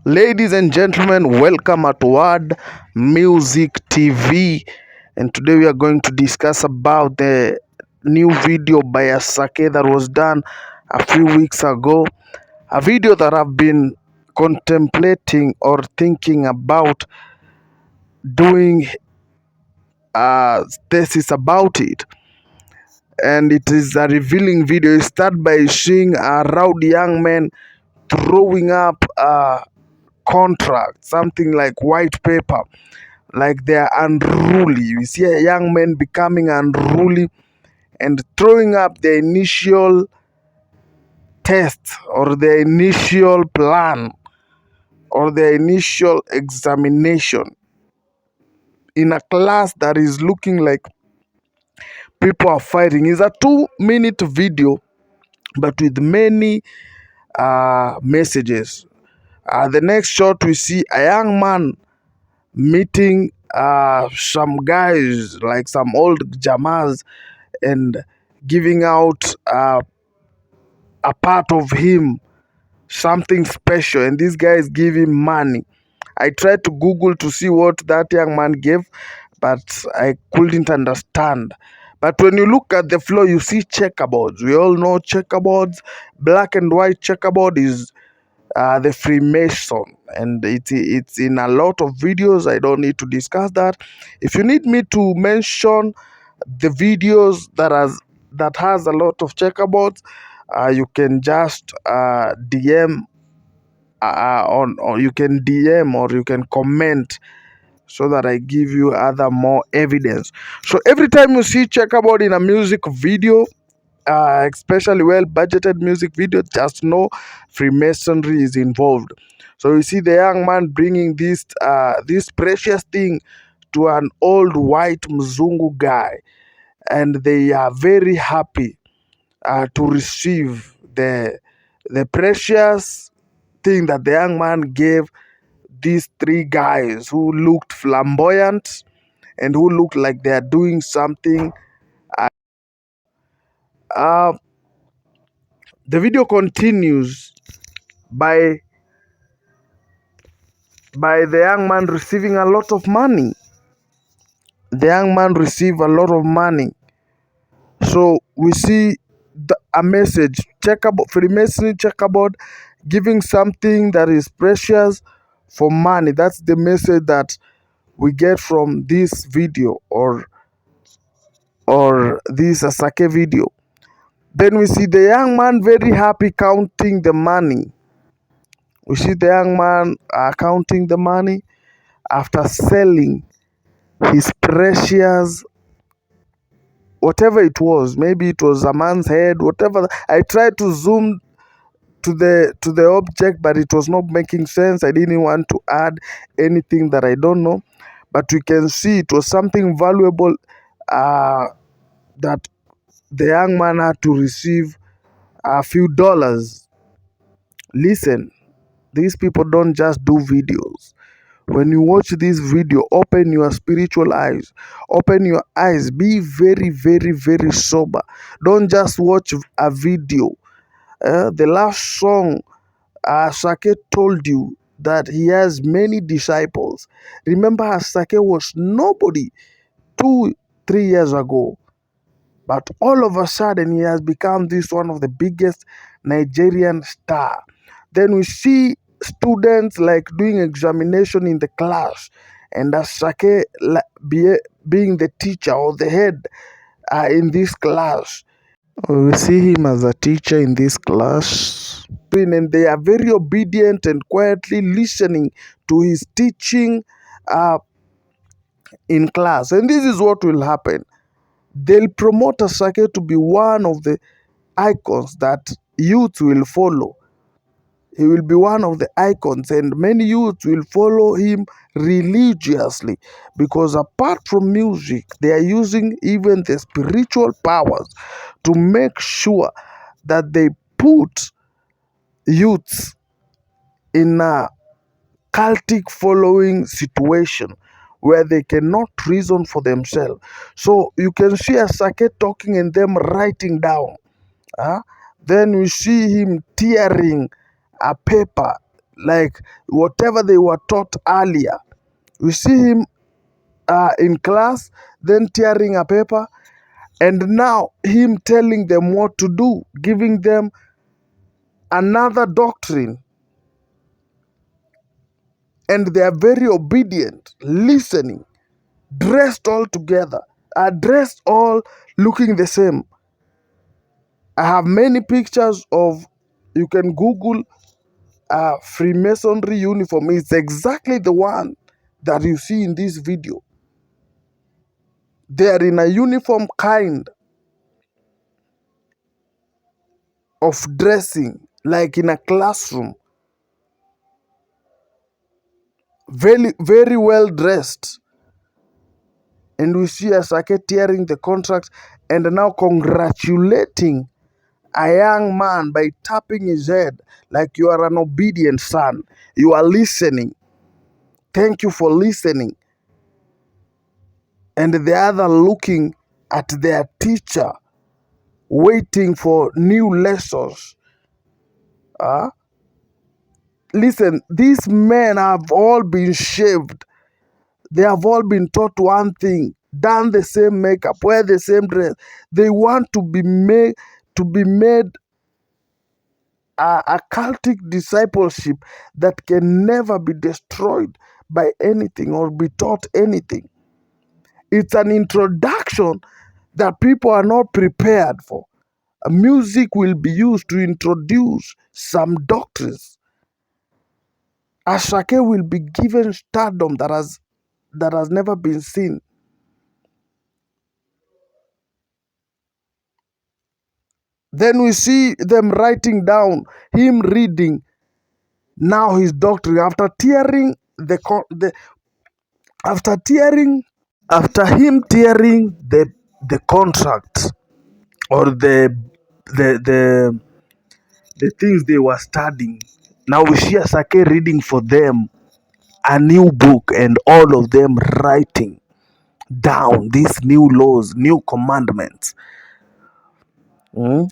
Ladies and gentlemen, welcome at Word Music TV. And today we are going to discuss about the new video by Asake that was done a few weeks ago. A video that I've been contemplating or thinking about doing thesis about it. And it is a revealing video. It starts by seeing a rowdy young man throwing up a contract, something like white paper, like they are unruly. You see a young man becoming unruly and throwing up the initial test or the initial plan or the initial examination in a class that is looking like people are fighting. It's a 2-minute video but with many messages. The next shot we see a young man meeting some guys, like some old jamas, and giving out a part of him, something special, and these guys give him money. I tried to Google to see what that young man gave, but I couldn't understand. But when you look at the floor, you see checkerboards. We all know checkerboards. Black and white checkerboard is the Freemason, and it's in a lot of videos. I don't need to discuss that. If you need me to mention the videos that has a lot of checkerboards, you can just DM or you can DM or you can comment so that I give you other more evidence. So every time you see checkerboard in a music video, especially well budgeted music video, just know Freemasonry is involved. So you see the young man bringing this precious thing to an old white Mzungu guy, and they are very happy to receive the precious thing that the young man gave these three guys who looked flamboyant and who looked like they are doing something. Uh, the video continues by the young man receiving a lot of money. The young man received a lot of money. So we see a message, checkerboard, Freemason checkerboard, giving something that is precious for money. That's the message that we get from this video or this Asake video. Then we see the young man very happy counting the money. We see the young man counting the money after selling his precious, whatever it was. Maybe it was a man's head, whatever. I tried to zoom to the object, but it was not making sense. I didn't want to add anything that I don't know, but we can see it was something valuable that the young man had to receive a few dollars. Listen, these people don't just do videos. When you watch this video, open your spiritual eyes. Open your eyes. Be very, very, very sober. Don't just watch a video. The last song, Asake told you that he has many disciples. Remember, Asake was nobody 2-3 years ago. But all of a sudden, he has become this one of the biggest Nigerian star. Then we see students like doing examination in the class, and Asake being the teacher or the head in this class. We see him as a teacher in this class, and they are very obedient and quietly listening to his teaching in class. And this is what will happen. They'll promote Asake to be one of the icons that youth will follow. He will be one of the icons, and many youths will follow him religiously, because apart from music, they are using even the spiritual powers to make sure that they put youths in a cultic following situation where they cannot reason for themselves. So you can see Asake talking and them writing down. Then we see him tearing a paper like whatever they were taught earlier. We see him in class, then tearing a paper, and now him telling them what to do, giving them another doctrine. And they are very obedient, listening, dressed all together, dressed all looking the same. I have many pictures of, you can Google Freemasonry uniform. It's exactly the one that you see in this video. They are in a uniform kind of dressing, like in a classroom, very, very well dressed. And we see Asake tearing the contract and now congratulating a young man by tapping his head like, you are an obedient son. You are listening. Thank you for listening. And the other looking at their teacher, waiting for new lessons. Listen, these men have all been shaved. They have all been taught one thing, done the same makeup, wear the same dress. They want to be made a cultic discipleship that can never be destroyed by anything or be taught anything. It's an introduction that people are not prepared for. Music will be used to introduce some doctrines. Asake will be given stardom that has never been seen. Then we see them writing down, him reading now his doctrine after tearing after him tearing the contract or the things they were studying. Now we see Asake reading for them a new book and all of them writing down these new laws, new commandments. Mm?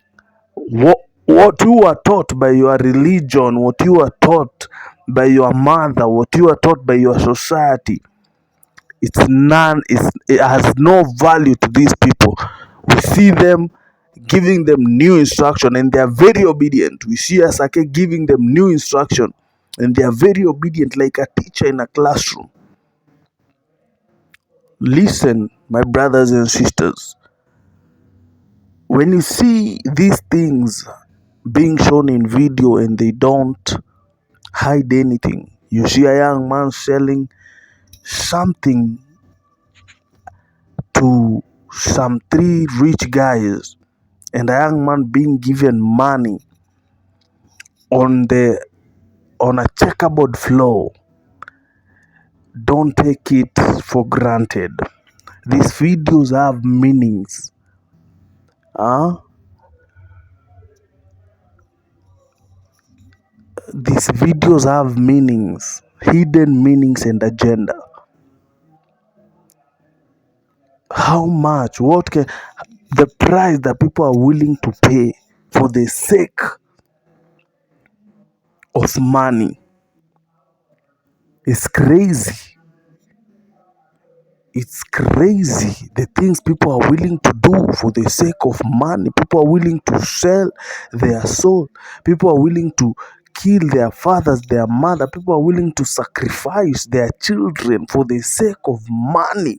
What you are taught by your religion, what you are taught by your mother, what you are taught by your society, it has no value to these people. We see them giving them new instruction and they are very obedient. We see Asake giving them new instruction and they are very obedient, like a teacher in a classroom. Listen, my brothers and sisters, when you see these things being shown in video and they don't hide anything, you see a young man selling something to some three rich guys and a young man being given money on a checkerboard floor. Don't take it for granted. These videos have meanings. These videos have meanings, hidden meanings and agenda. How much? What can the price that people are willing to pay for the sake of money is crazy. It's crazy the things people are willing to do for the sake of money. People are willing to sell their soul. People are willing to kill their fathers, their mother. People are willing to sacrifice their children for the sake of money.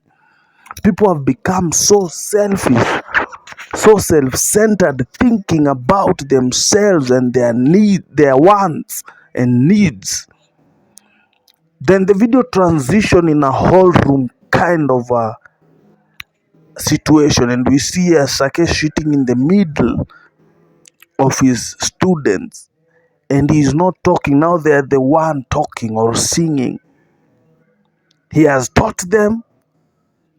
People have become so selfish, so self-centered, thinking about themselves and their wants and needs. Then the video transition in a whole room kind of a situation, and we see Asake sitting in the middle of his students, and he's not talking. Now they are the one talking or singing. He has taught them.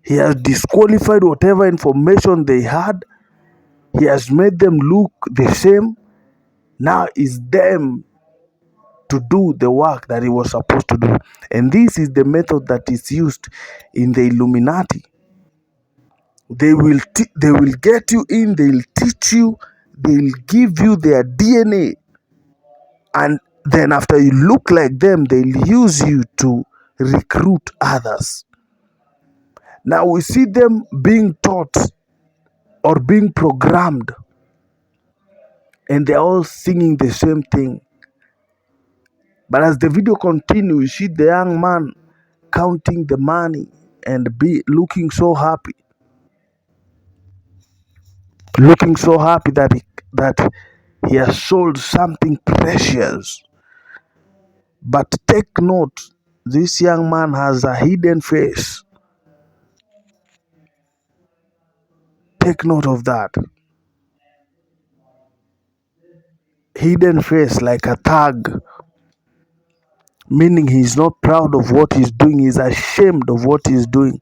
He has disqualified whatever information they had. He has made them look the same. Now it's them to do the work that he was supposed to do. And this is the method that is used in the Illuminati. They will get you in, they'll teach you, they'll give you their DNA. And Then after you look like them, they'll use you to recruit others. Now we see them being taught or being programmed, and they're all singing the same thing. But as the video continues, you see the young man counting the money and looking so happy, that he has sold something precious. But take note, this young man has a hidden face. Take note of that. Hidden face, like a thug, meaning he's not proud of what he's doing, he's ashamed of what he's doing.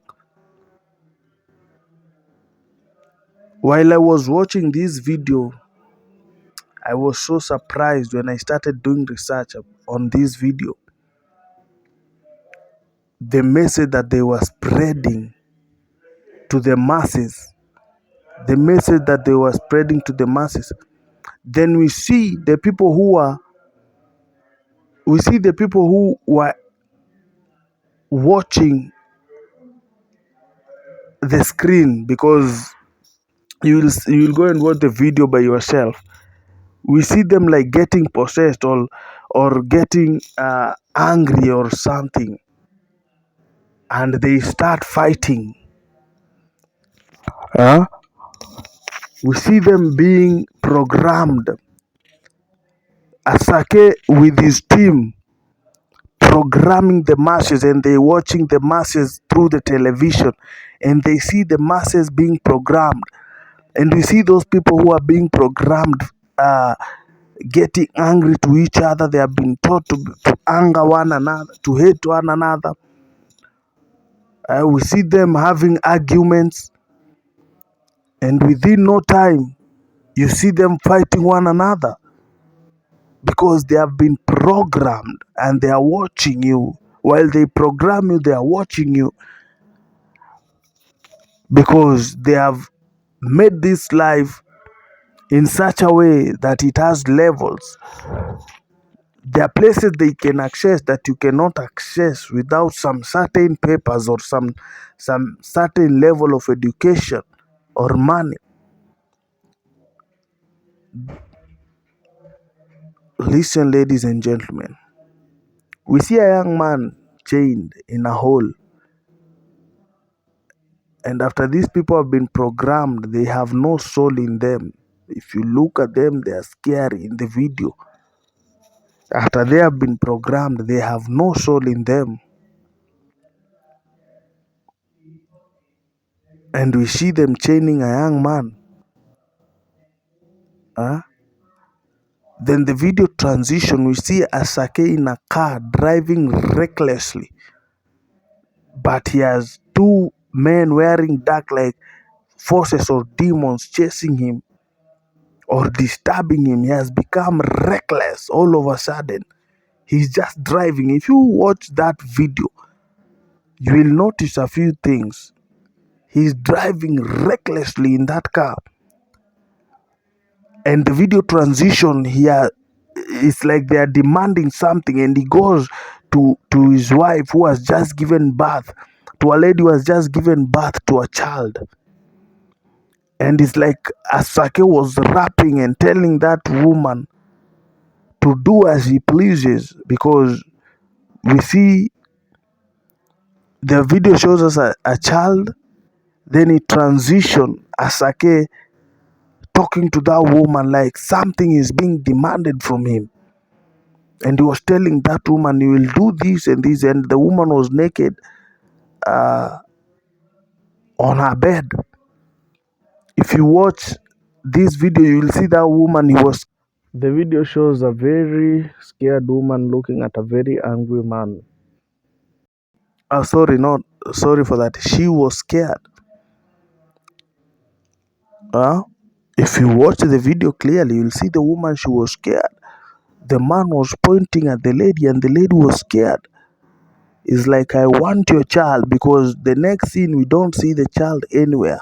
While I was watching this video, I was so surprised when I started doing research on this video. The message that they were spreading to the masses, the message that they were spreading to the masses. Then we see the people who were watching the screen, because you will go and watch the video by yourself. We see them like getting possessed or getting angry or something, and they start fighting. We see them being programmed. Asake with his team programming the masses, and they watching the masses through the television, and they see the masses being programmed. And we see those people who are being programmed getting angry to each other. They have been taught to anger one another, to hate one another. We see them having arguments, and within no time, you see them fighting one another, because they have been programmed and they are watching you. While they program you, they are watching you, because they have made this life in such a way that it has levels. There are places they can access that you cannot access without some certain papers or some certain level of education or money. Listen, ladies and gentlemen, we see a young man chained in a hole, and after these people have been programmed, they have no soul in them. If you look at them, they are scary in the video. After they have been programmed, they have no soul in them. And we see them chaining a young man. Then the video transition, we see Asake in a car driving recklessly. But he has two men wearing dark, like forces or demons, chasing him or disturbing him. He has become reckless all of a sudden. He's just driving. If you watch that video, you will notice a few things. He's driving recklessly in that car. And the video transition here, it's like they are demanding something, and he goes to his wife, who has just given birth, to a lady who has just given birth to a child. And it's like Asake was rapping and telling that woman to do as he pleases, because we see the video shows us a child. Then it transitions Asake talking to that woman like something is being demanded from him. And he was telling that woman, you will do this and this. And the woman was naked on her bed. If you watch this video, you will see that woman. The video shows a very scared woman looking at a very angry man. Sorry for that. She was scared. If you watch the video clearly, you'll see the woman, she was scared. The man was pointing at the lady, and the lady was scared. It's like, I want your child, because the next scene we don't see the child anywhere.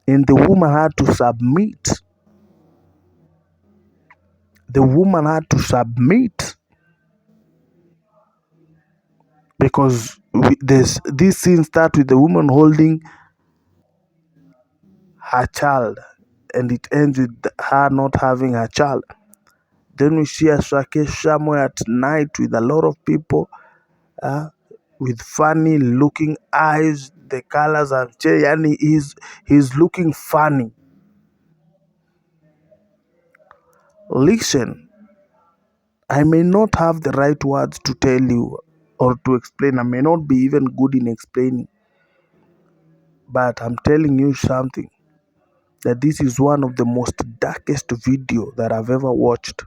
And the woman had to submit. The woman had to submit because there's this scene start with the woman holding her child, and it ends with her not having her child. Then we see Asake somewhere at night with a lot of people, uh, with funny looking eyes. The colors have changed, and he's looking funny. Listen, I may not have the right words to tell you or to explain. I may not be even good in explaining, but I'm telling you something, that this is one of the most darkest video that I've ever watched.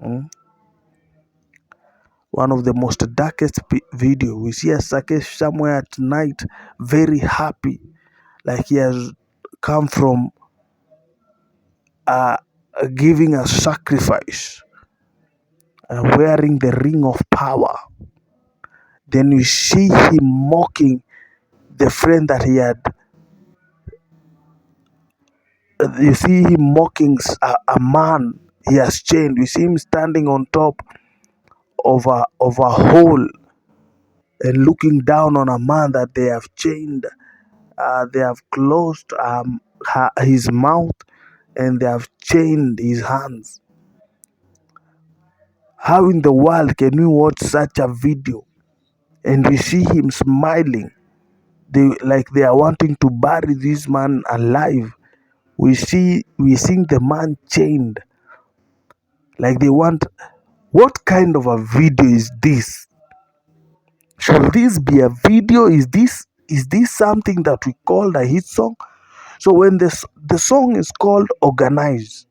Mm? One of the most darkest video. We see Asake somewhere at night, very happy, like he has come from uh, giving a sacrifice, wearing the ring of power. Then we see him mocking the friend that he had. You see him mocking a man he has chained. We see him standing on top of a hole and looking down on a man that they have chained. They have closed his mouth, and they have chained his hands. How in the world can we watch such a video and we see him smiling? They are wanting to bury this man alive. We see the man chained. Like they want. What kind of a video is this? Should this be a video? Is this something that we call a hit song? So when the song is called Organize,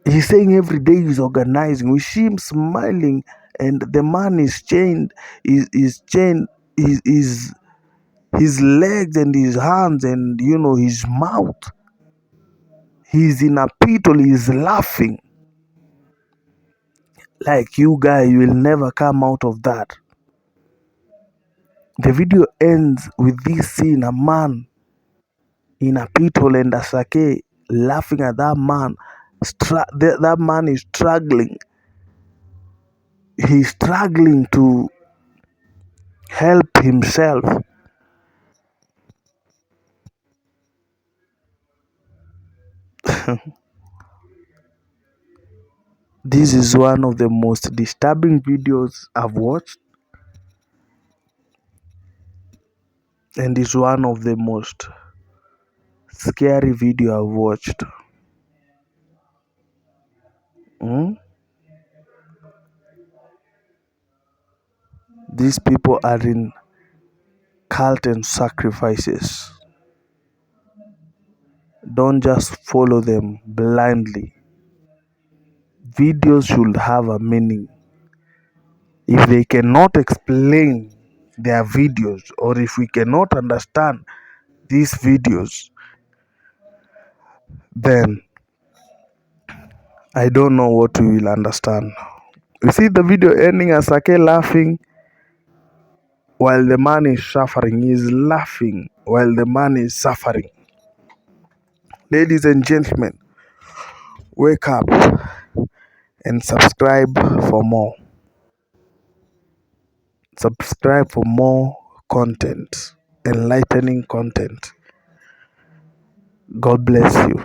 he's saying every day he's organizing. We see him smiling, and the man is chained. Is chained. Is his legs and his hands and his mouth. He's in a pit, or he's laughing. Like, you guy, you will never come out of that. The video ends with this scene, a man in a pit hole, and Asake laughing at that man. That man is struggling. He's struggling to help himself. This is one of the most disturbing videos I've watched, and it's one of the most scary video I've watched. Mm? These people are in cult and sacrifices. Don't just follow them blindly. Videos should have a meaning. If they cannot explain their videos, or if we cannot understand these videos, then I don't know what we will understand. You see the video ending as Sake laughing while the man is suffering. He is laughing while the man is suffering. Ladies and gentlemen, wake up and subscribe for more. Subscribe for more content, enlightening content. God bless you.